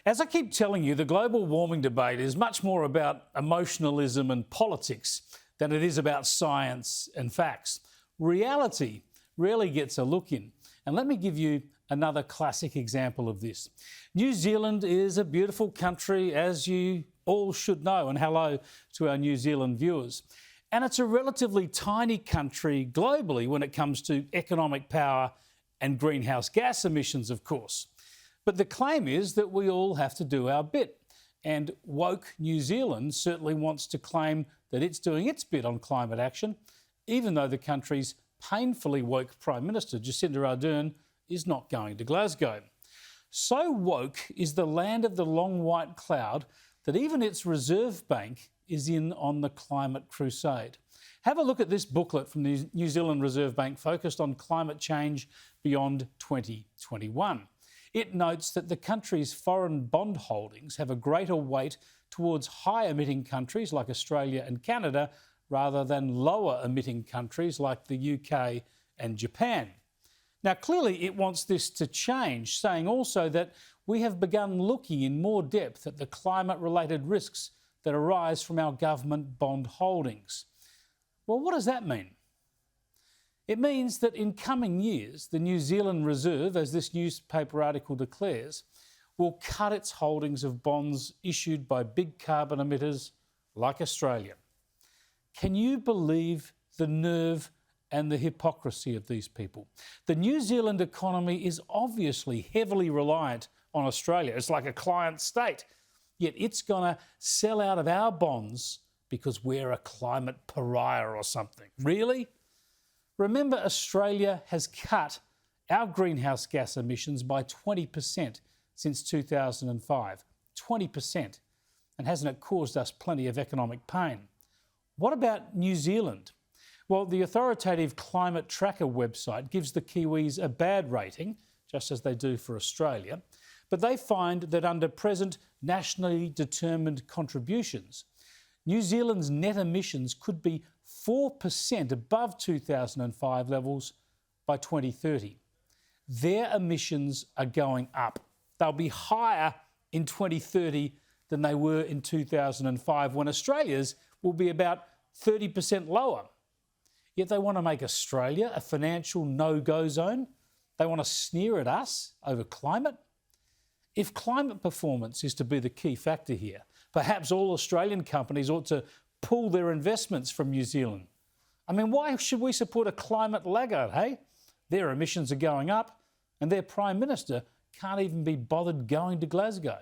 As I keep telling you, the global warming debate is much more about emotionalism and politics than it is about science and facts. Reality rarely gets a look in. And let me give you another classic example of this. New Zealand is a beautiful country, as you all should know, and hello to our New Zealand viewers. And it's a relatively tiny country globally when it comes to economic power and greenhouse gas emissions, of course. But the claim is that we all have to do our bit. And woke New Zealand certainly wants to claim that it's doing its bit on climate action, even though the country's painfully woke Prime Minister, Jacinda Ardern, is not going to Glasgow. So woke is the land of the long white cloud that even its Reserve Bank is in on the climate crusade. Have a look at this booklet from the New Zealand Reserve Bank focused on climate change beyond 2021. It notes that the country's foreign bond holdings have a greater weight towards high-emitting countries like Australia and Canada rather than lower-emitting countries like the UK and Japan. Now, clearly it wants this to change, saying also that we have begun looking in more depth at the climate-related risks that arise from our government bond holdings. Well, what does that mean? It means that in coming years, the New Zealand Reserve, as this newspaper article declares, will cut its holdings of bonds issued by big carbon emitters like Australia. Can you believe the nerve and the hypocrisy of these people? The New Zealand economy is obviously heavily reliant on Australia. It's like a client state, yet it's going to sell out of our bonds because we're a climate pariah or something. Really? Remember, Australia has cut our greenhouse gas emissions by 20% since 2005. 20%. And hasn't it caused us plenty of economic pain? What about New Zealand? Well, the authoritative Climate Tracker website gives the Kiwis a bad rating, just as they do for Australia, but they find that under present nationally determined contributions, New Zealand's net emissions could be 4% above 2005 levels by 2030. Their emissions are going up. They'll be higher in 2030 than they were in 2005, when Australia's will be about 30% lower. Yet they want to make Australia a financial no-go zone. They want to sneer at us over climate. If climate performance is to be the key factor here, perhaps all Australian companies ought to pull their investments from New Zealand. I mean, why should we support a climate laggard, hey? Their emissions are going up and their Prime Minister can't even be bothered going to Glasgow.